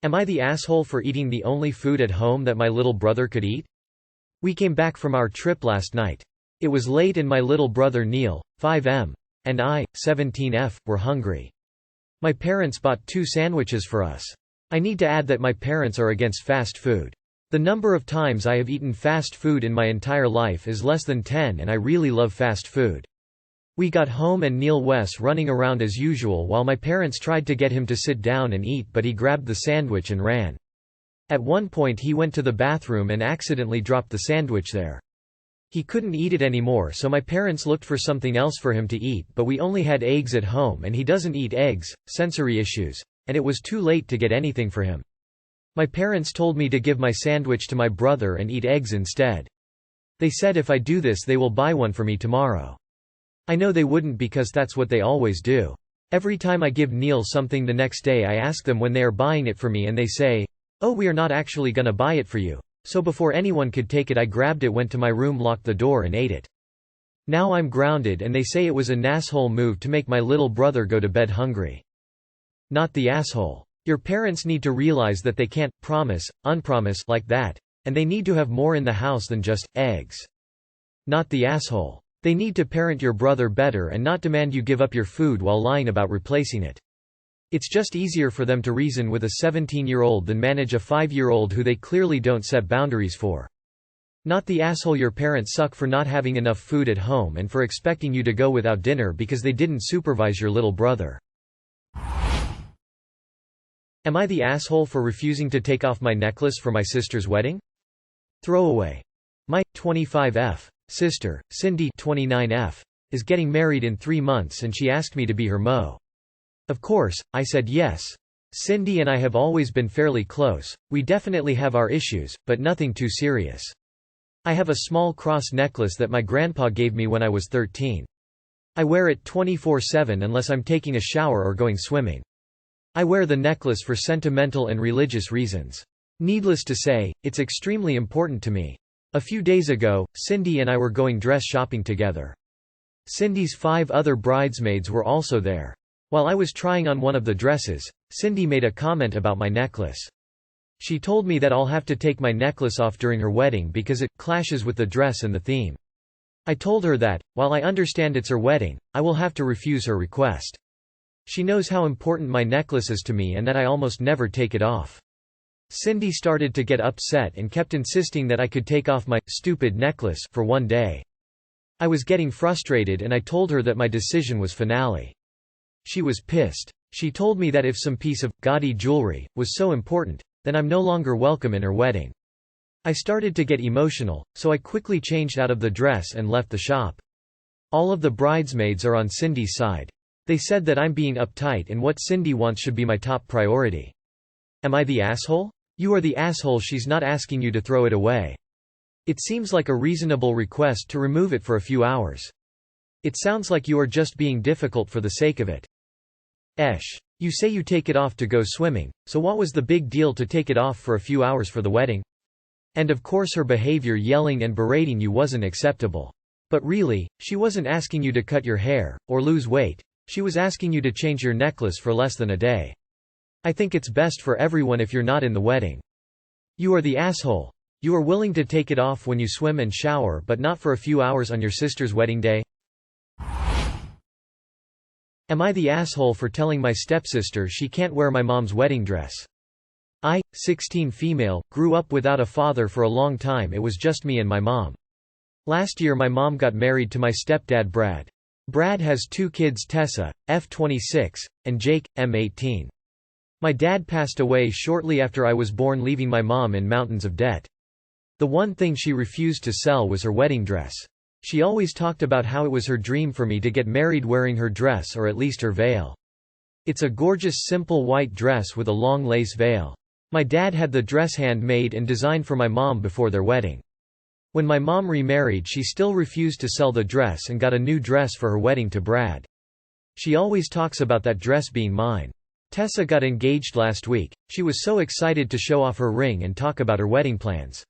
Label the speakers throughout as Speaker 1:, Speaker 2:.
Speaker 1: Am I the asshole for eating the only food at home that my little brother could eat? We came back from our trip last night. It was late and my little brother Neil, 5M, and I, 17F, were hungry. My parents bought 2 sandwiches for us. I need to add that my parents are against fast food. The number of times I have eaten fast food in my entire life is less than 10 and I really love fast food. We got home and Neil was running around as usual while my parents tried to get him to sit down and eat, but he grabbed the sandwich and ran. At one point he went to the bathroom and accidentally dropped the sandwich there. He couldn't eat it anymore, so my parents looked for something else for him to eat, but we only had eggs at home and he doesn't eat eggs, sensory issues, and it was too late to get anything for him. My parents told me to give my sandwich to my brother and eat eggs instead. They said if I do this they will buy one for me tomorrow. I know they wouldn't because that's what they always do. Every time I give Neil something the next day I ask them when they are buying it for me and they say, "Oh, we are not actually gonna buy it for you." So before anyone could take it I grabbed it, went to my room, locked the door and ate it. Now I'm grounded and they say it was a nasshole move to make my little brother go to bed hungry. Not the asshole. Your parents need to realize that they can't unpromise like that, and they need to have more in the house than just eggs. Not the asshole. They need to parent your brother better and not demand you give up your food while lying about replacing it. It's just easier for them to reason with a 17-year-old than manage a 5-year-old who they clearly don't set boundaries for. Not the asshole. Your parents suck for not having enough food at home and for expecting you to go without dinner because they didn't supervise your little brother. Am I the asshole for refusing to take off my necklace for my sister's wedding? Throwaway. My 25F sister, Cindy 29F, is getting married in 3 months and she asked me to be her mo. Of course, I said yes. Cindy and I have always been fairly close. We definitely have our issues, but nothing too serious. I have a small cross necklace that my grandpa gave me when I was 13. I wear it 24/7 unless I'm taking a shower or going swimming. I wear the necklace for sentimental and religious reasons. Needless to say, it's extremely important to me. A few days ago, Cindy and I were going dress shopping together. Cindy's 5 other bridesmaids were also there. While I was trying on one of the dresses, Cindy made a comment about my necklace. She told me that I'll have to take my necklace off during her wedding because it clashes with the dress and the theme. I told her that, while I understand it's her wedding, I will have to refuse her request. She knows how important my necklace is to me and that I almost never take it off. Cindy started to get upset and kept insisting that I could take off my stupid necklace for one day. I was getting frustrated and I told her that my decision was finale. She was pissed. She told me that if some piece of gaudy jewelry was so important, then I'm no longer welcome in her wedding. I started to get emotional, so I quickly changed out of the dress and left the shop. All of the bridesmaids are on Cindy's side. They said that I'm being uptight and what Cindy wants should be my top priority. Am I the asshole? You are the asshole. She's not asking you to throw it away. It seems like a reasonable request to remove it for a few hours. It sounds like you are just being difficult for the sake of it. You say you take it off to go swimming, so what was the big deal to take it off for a few hours for the wedding? And of course her behavior, yelling and berating you, wasn't acceptable. But really, she wasn't asking you to cut your hair, or lose weight. She was asking you to change your necklace for less than a day. I think it's best for everyone if you're not in the wedding. You are the asshole. You are willing to take it off when you swim and shower but not for a few hours on your sister's wedding day? Am I the asshole for telling my stepsister she can't wear my mom's wedding dress? I, 16 female, grew up without a father for a long time. It was just me and my mom. Last year my mom got married to my stepdad Brad. Brad has 2 kids, Tessa, F26, and Jake, M18. My dad passed away shortly after I was born, leaving my mom in mountains of debt. The one thing she refused to sell was her wedding dress. She always talked about how it was her dream for me to get married wearing her dress or at least her veil. It's a gorgeous simple white dress with a long lace veil. My dad had the dress handmade and designed for my mom before their wedding. When my mom remarried, she still refused to sell the dress and got a new dress for her wedding to Brad. She always talks about that dress being mine. Tessa got engaged last week. She was so excited to show off her ring and talk about her wedding plans.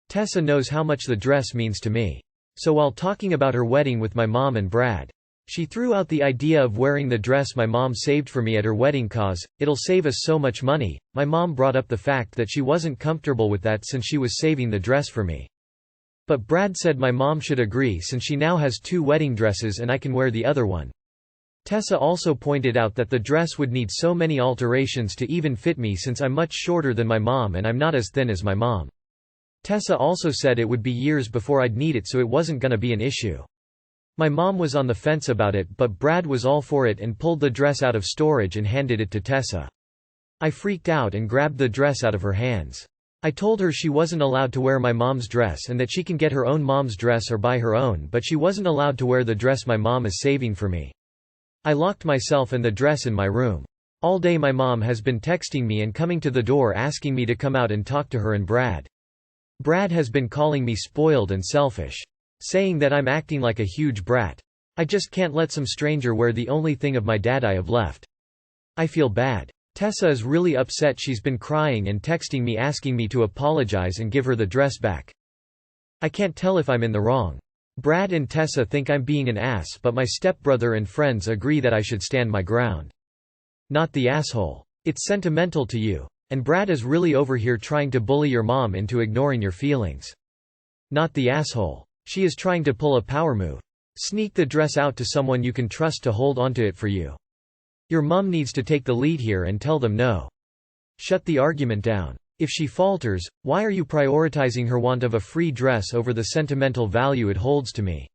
Speaker 1: Tessa knows how much the dress means to me. So while talking about her wedding with my mom and Brad, She threw out the idea of wearing the dress my mom saved for me at her wedding cause, it'll save us so much money. My mom brought up the fact that she wasn't comfortable with that since she was saving the dress for me. But Brad said my mom should agree since she now has 2 wedding dresses and I can wear the other one. Tessa also pointed out that the dress would need so many alterations to even fit me since I'm much shorter than my mom and I'm not as thin as my mom. Tessa also said it would be years before I'd need it, so it wasn't gonna be an issue. My mom was on the fence about it, but Brad was all for it and pulled the dress out of storage and handed it to Tessa. I freaked out and grabbed the dress out of her hands. I told her she wasn't allowed to wear my mom's dress and that she can get her own mom's dress or buy her own, but she wasn't allowed to wear the dress my mom is saving for me. I locked myself and the dress in my room. All day my mom has been texting me and coming to the door asking me to come out and talk to her and Brad. Brad has been calling me spoiled and selfish, saying that I'm acting like a huge brat. I just can't let some stranger wear the only thing of my dad I have left. I feel bad. Tessa is really upset. She's been crying and texting me asking me to apologize and give her the dress back. I can't tell if I'm in the wrong. Brad and Tessa think I'm being an ass, but my stepbrother and friends agree that I should stand my ground. Not the asshole. It's sentimental to you. And Brad is really over here trying to bully your mom into ignoring your feelings. Not the asshole. She is trying to pull a power move. Sneak the dress out to someone you can trust to hold onto it for you. Your mom needs to take the lead here and tell them no. Shut the argument down. If she falters, why are you prioritizing her want of a free dress over the sentimental value it holds to me?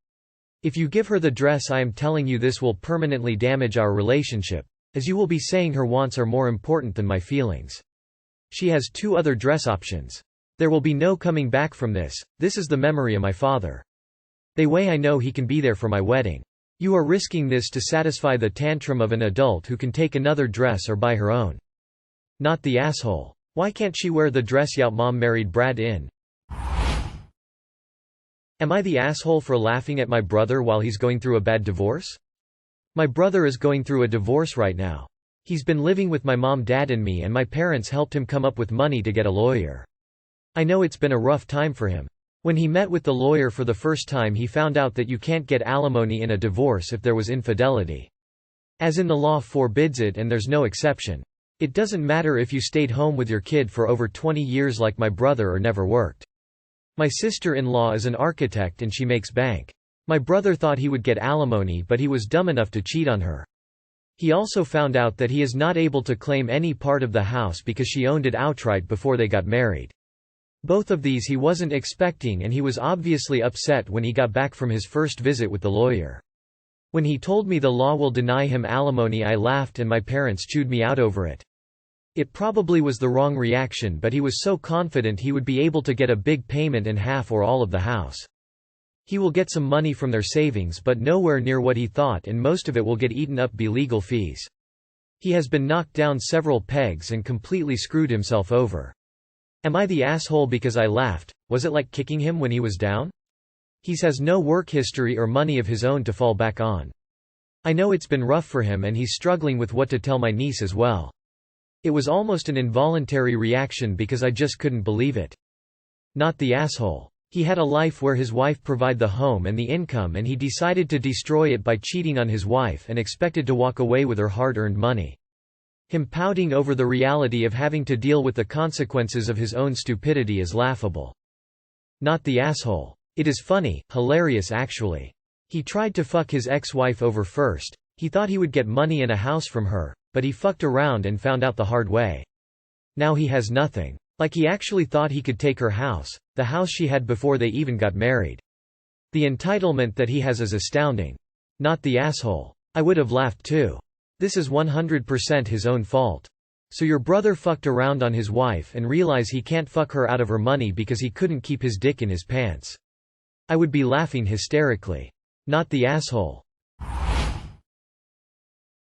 Speaker 1: If you give her the dress, I am telling you this will permanently damage our relationship, as you will be saying her wants are more important than my feelings. She has 2 other dress options. There will be no coming back from this. This is the memory of my father. The way I know he can be there for my wedding. You are risking this to satisfy the tantrum of an adult who can take another dress or buy her own. Not the asshole. Why can't she wear the dress your mom married Brad in? Am I the asshole for laughing at my brother while he's going through a bad divorce? My brother is going through a divorce right now. He's been living with my mom, dad and me, and my parents helped him come up with money to get a lawyer. I know it's been a rough time for him. When he met with the lawyer for the first time, he found out that you can't get alimony in a divorce if there was infidelity. As in, the law forbids it and there's no exception. It doesn't matter if you stayed home with your kid for over 20 years like my brother or never worked. My sister-in-law is an architect and she makes bank. My brother thought he would get alimony, but he was dumb enough to cheat on her. He also found out that he is not able to claim any part of the house because she owned it outright before they got married. Both of these he wasn't expecting, and he was obviously upset when he got back from his first visit with the lawyer. When he told me the law will deny him alimony, I laughed and my parents chewed me out over it. It probably was the wrong reaction, but he was so confident he would be able to get a big payment and half or all of the house. He will get some money from their savings, but nowhere near what he thought, and most of it will get eaten up by legal fees. He has been knocked down several pegs and completely screwed himself over. Am I the asshole because I laughed? Was it like kicking him when he was down? He has no work history or money of his own to fall back on. I know it's been rough for him and he's struggling with what to tell my niece as well. It was almost an involuntary reaction because I just couldn't believe it. Not the asshole. He had a life where his wife provided the home and the income, and he decided to destroy it by cheating on his wife and expected to walk away with her hard-earned money. Him pouting over the reality of having to deal with the consequences of his own stupidity is laughable. Not the asshole. It is funny, hilarious actually. He tried to fuck his ex-wife over first. He thought he would get money and a house from her, but he fucked around and found out the hard way. Now he has nothing. Like, he actually thought he could take her house, the house she had before they even got married. The entitlement that he has is astounding. Not the asshole. I would have laughed too. This is 100% his own fault. So your brother fucked around on his wife and realize he can't fuck her out of her money because he couldn't keep his dick in his pants. I would be laughing hysterically. Not the asshole.